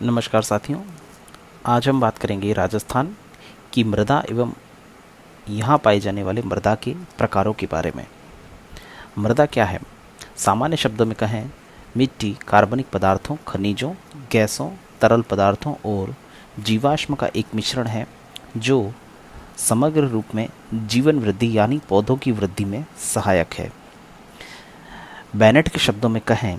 नमस्कार साथियों। आज हम बात करेंगे राजस्थान की मृदा एवं यहाँ पाए जाने वाले मृदा के प्रकारों के बारे में। मृदा क्या है? सामान्य शब्दों में कहें, मिट्टी कार्बनिक पदार्थों, खनिजों, गैसों, तरल पदार्थों और जीवाश्म का एक मिश्रण है जो समग्र रूप में जीवन वृद्धि यानी पौधों की वृद्धि में सहायक है। बेनेट के शब्दों में कहें,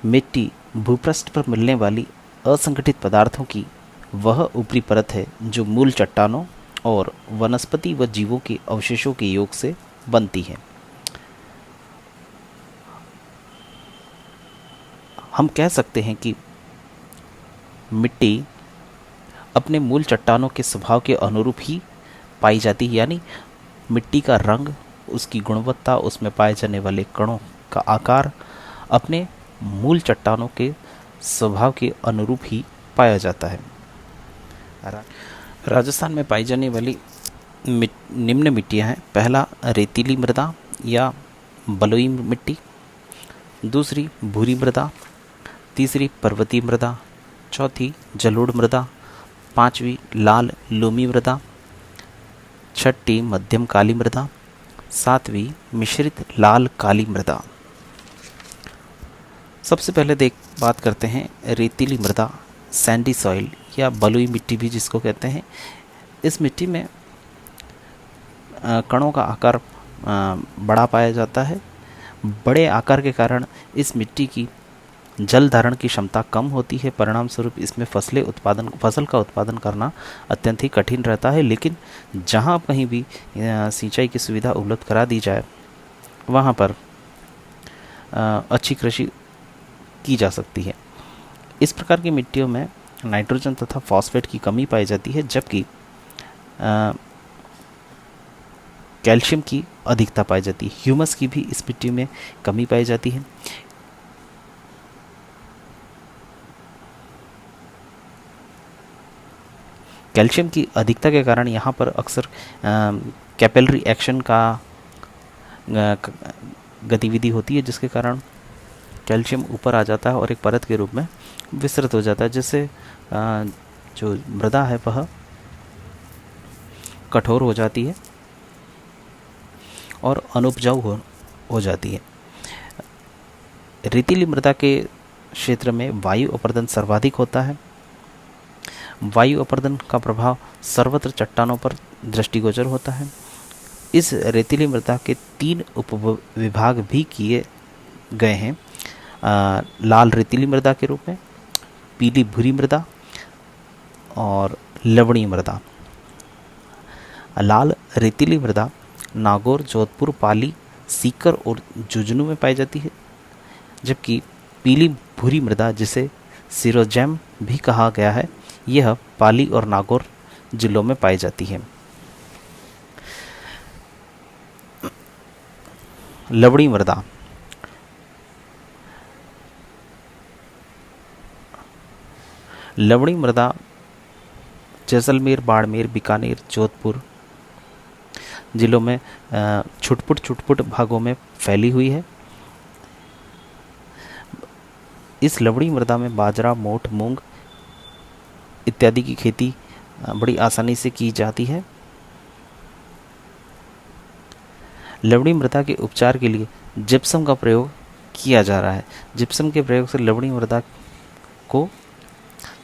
मिट्टी भूपृष्ठ पर मिलने वाली असंगठित पदार्थों की वह ऊपरी परत है जो मूल चट्टानों और वनस्पति व जीवों के अवशेषों के योग से बनती है। हम कह सकते हैं कि मिट्टी अपने मूल चट्टानों के स्वभाव के अनुरूप ही पाई जाती है, यानी मिट्टी का रंग, उसकी गुणवत्ता, उसमें पाए जाने वाले कणों का आकार अपने मूल चट्टानों के स्वभाव के अनुरूप ही पाया जाता है। राजस्थान में पाई जाने वाली निम्न मिट्टियाँ हैं। पहला, रेतीली मृदा या बलुई मिट्टी। दूसरी, भूरी मृदा। तीसरी, पर्वतीय मृदा। चौथी, जलोढ़ मृदा। पांचवी, लाल लोमी मृदा। छठी, मध्यम काली मृदा। सातवीं, मिश्रित लाल काली मृदा। सबसे पहले बात करते हैं रेतीली मृदा, सैंडी सॉइल या बलुई मिट्टी भी जिसको कहते हैं। इस मिट्टी में कणों का आकार बड़ा पाया जाता है। बड़े आकार के कारण इस मिट्टी की जल धारण की क्षमता कम होती है। परिणाम स्वरूप इसमें फसल का उत्पादन करना अत्यंत ही कठिन रहता है। लेकिन जहाँ कहीं भी सिंचाई की सुविधा उपलब्ध करा दी जाए वहाँ पर अच्छी कृषि की जा सकती है। इस प्रकार की मिट्टियों में नाइट्रोजन तथा फॉस्फेट की कमी पाई जाती है, जबकि कैल्शियम की अधिकता पाई जाती है। ह्यूमस की भी इस मिट्टी में कमी पाई जाती है। कैल्शियम की अधिकता के कारण यहाँ पर अक्सर कैपिलरी एक्शन का गतिविधि होती है, जिसके कारण कैल्शियम ऊपर आ जाता है और एक परत के रूप में विस्तृत हो जाता है, जिससे जो मृदा है वह कठोर हो जाती है और अनुपजाऊ हो जाती है। रेतीली मृदा के क्षेत्र में वायु अपरदन सर्वाधिक होता है। वायु अपरदन का प्रभाव सर्वत्र चट्टानों पर दृष्टिगोचर होता है। इस रेतीली मृदा के 3 उपविभाग भी किए गए हैं, लाल रेतीली मृदा के रूप में, पीली भूरी मृदा और लवणीय मृदा। लाल रेतीली मृदा नागौर, जोधपुर, पाली, सीकर और झुंझुनू में पाई जाती है, जबकि पीली भूरी मृदा, जिसे सिरोजैम भी कहा गया है, यह पाली और नागौर जिलों में पाई जाती है। लवणीय मृदा लवणीय मृदा जैसलमेर, बाड़मेर, बीकानेर, जोधपुर जिलों में छुटपुट भागों में फैली हुई है। इस लवणीय मृदा में बाजरा, मोठ, मूंग इत्यादि की खेती बड़ी आसानी से की जाती है। लवणीय मृदा के उपचार के लिए जिप्सम का प्रयोग किया जा रहा है। जिप्सम के प्रयोग से लवणीय मृदा को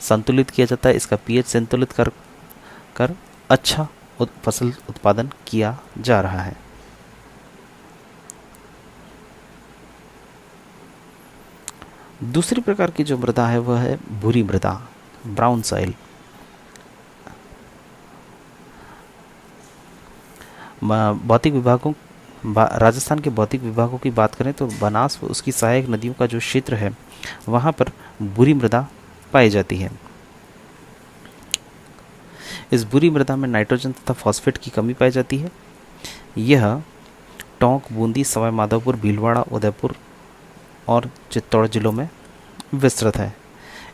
संतुलित किया जाता है। इसका पीएच संतुलित कर अच्छा फसल उत्पादन किया जा रहा है। दूसरी प्रकार की जो मृदा है वह है भूरी मृदा, ब्राउन सॉइल। भौतिक विभागों राजस्थान के भौतिक विभागों की बात करें तो बनास व उसकी सहायक नदियों का जो क्षेत्र है वहाँ पर भूरी मृदा पाई जाती है। इस भूरी मृदा में नाइट्रोजन तथा फॉस्फेट की कमी पाई जाती है। यह टोंक, बूंदी, सवाई माधोपुर, भीलवाड़ा, उदयपुर और चित्तौड़ जिलों में विस्तृत है।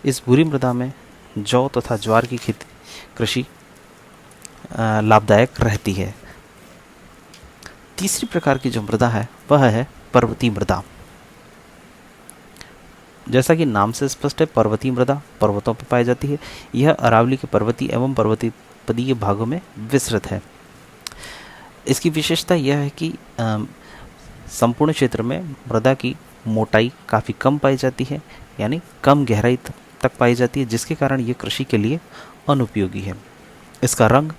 इस भूरी मृदा में जौ तथा ज्वार की कृषि लाभदायक रहती है। तीसरी प्रकार की जो मृदा है वह है पर्वतीय मृदा। जैसा कि नाम से स्पष्ट है, पर्वतीय मृदा पर्वतों पर पाई जाती है। यह अरावली के पर्वतीय एवं पर्वतीय भागों में विस्तृत है। इसकी विशेषता यह है कि संपूर्ण क्षेत्र में मृदा की मोटाई काफ़ी कम पाई जाती है, यानी कम गहराई तक पाई जाती है, जिसके कारण ये कृषि के लिए अनुपयोगी है। इसका रंग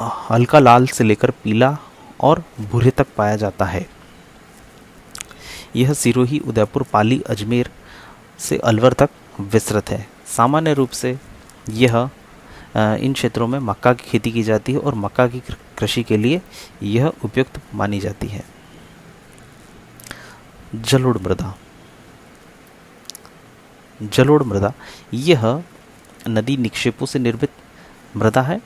हल्का लाल से लेकर पीला और भूरे तक पाया जाता है। यह सिरोही, उदयपुर, पाली, अजमेर से अलवर तक विस्तृत है। सामान्य रूप से यह इन क्षेत्रों में मक्का की खेती की जाती है और मक्का की कृषि के लिए यह उपयुक्त मानी जाती है। जलोढ़ मृदा। जलोढ़ मृदा यह नदी निक्षेपों से निर्मित मृदा है।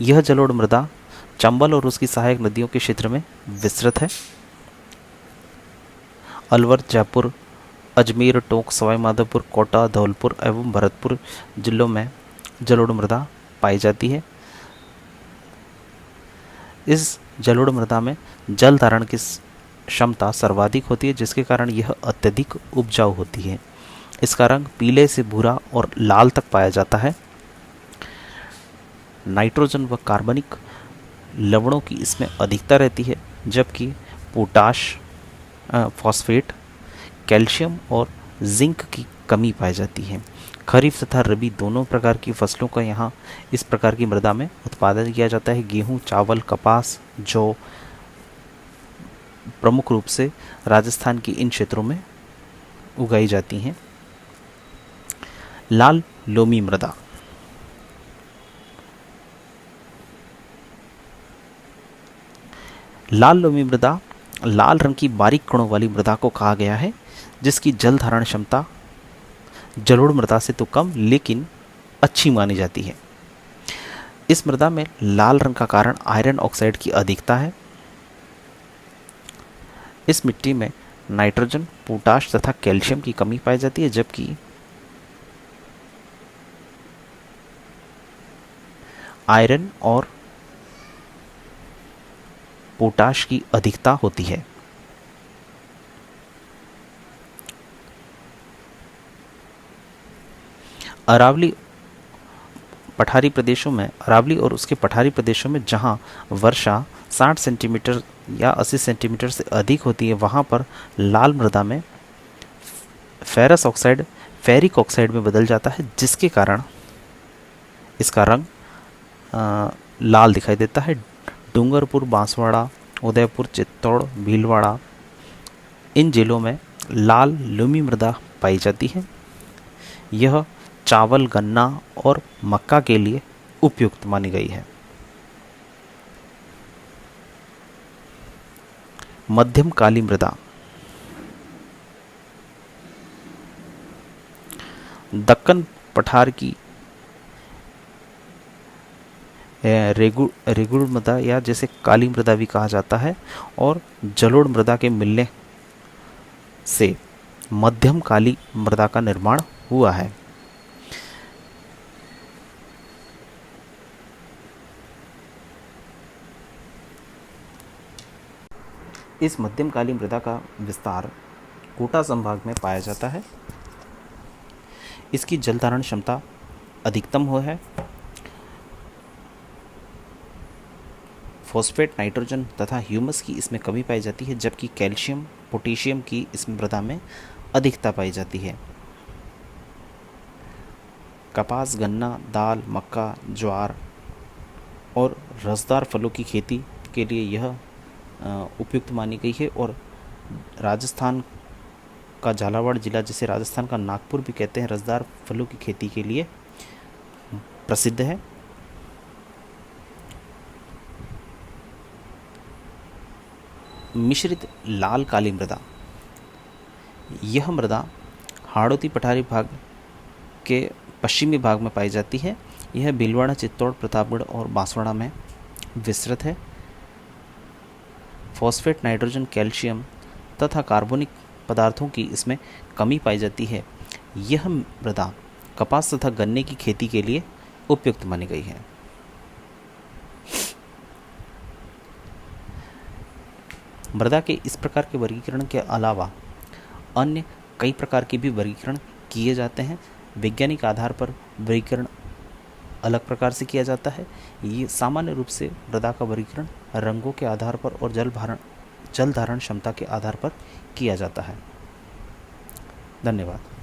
यह जलोढ़ मृदा चंबल और उसकी सहायक नदियों के क्षेत्र में विस्तृत है। अलवर, जयपुर, अजमेर, टोंक, सवाई माधोपुर, कोटा, धौलपुर एवं भरतपुर जिलों में जलोढ़ मृदा पाई जाती है। इस जलोढ़ मृदा में जल धारण की क्षमता सर्वाधिक होती है, जिसके कारण यह अत्यधिक उपजाऊ होती है। इसका रंग पीले से भूरा और लाल तक पाया जाता है। नाइट्रोजन व कार्बनिक लवणों की इसमें अधिकता रहती है, जबकि पोटाश, फॉस्फेट, कैल्शियम और जिंक की कमी पाई जाती है। खरीफ तथा रबी दोनों प्रकार की फसलों का यहाँ इस प्रकार की मृदा में उत्पादन किया जाता है। गेहूँ, चावल, कपास, जौ प्रमुख रूप से राजस्थान की इन क्षेत्रों में उगाई जाती हैं। लाल लोमी मृदा। लाल लोमी मृदा लाल रंग की बारीक कणों वाली मृदा को कहा गया है, जिसकी जल धारण क्षमता जलोढ़ मृदा से तो कम लेकिन अच्छी मानी जाती है। इस मृदा में लाल रंग का कारण आयरन ऑक्साइड की अधिकता है। इस मिट्टी में नाइट्रोजन, पोटाश तथा कैल्शियम की कमी पाई जाती है, जबकि आयरन और पोटाश की अधिकता होती है। अरावली और उसके पठारी प्रदेशों में जहां वर्षा 60 सेंटीमीटर या 80 सेंटीमीटर से अधिक होती है, वहां पर लाल मृदा में फेरस ऑक्साइड फेरिक ऑक्साइड में बदल जाता है, जिसके कारण इसका रंग लाल दिखाई देता है। डूंगरपुर, बांसवाड़ा, उदयपुर, चित्तौड़, भीलवाड़ा इन जिलों में लाल लोमी मृदा पाई जाती है। यह चावल, गन्ना और मक्का के लिए उपयुक्त मानी गई है। मध्यम काली मृदा। दक्कन पठार की रेगुड़ मृदा या जैसे काली मृदा भी कहा जाता है, और जलोढ़ मृदा के मिलने से मध्यम काली मृदा का निर्माण हुआ है। इस मध्यम काली मृदा का विस्तार कोटा संभाग में पाया जाता है। इसकी जल धारण क्षमता अधिकतम हो है। फॉस्फेट, नाइट्रोजन तथा ह्यूमस की इसमें कमी पाई जाती है, जबकि कैल्शियम, पोटेशियम की इस मृदा में अधिकता पाई जाती है। कपास, गन्ना, दाल, मक्का, ज्वार और रसदार फलों की खेती के लिए यह उपयुक्त मानी गई है। और राजस्थान का झालावाड़ जिला, जिसे राजस्थान का नागपुर भी कहते हैं, रसदार फलों की खेती के लिए प्रसिद्ध है। मिश्रित लाल काली मृदा। यह मृदा हाड़ौती पठारी भाग के पश्चिमी भाग में पाई जाती है। यह भीलवाड़ा, चित्तौड़, प्रतापगढ़ और बांसवाड़ा में विस्तृत है। फॉस्फेट, नाइट्रोजन, कैल्शियम तथा कार्बनिक पदार्थों की इसमें कमी पाई जाती है। यह मृदा कपास तथा गन्ने की खेती के लिए उपयुक्त मानी गई है। मृदा के इस प्रकार के वर्गीकरण के अलावा अन्य कई प्रकार के भी वर्गीकरण किए जाते हैं। वैज्ञानिक आधार पर वर्गीकरण अलग प्रकार से किया जाता है। ये सामान्य रूप से मृदा का वर्गीकरण रंगों के आधार पर और जल धारण क्षमता के आधार पर किया जाता है। धन्यवाद।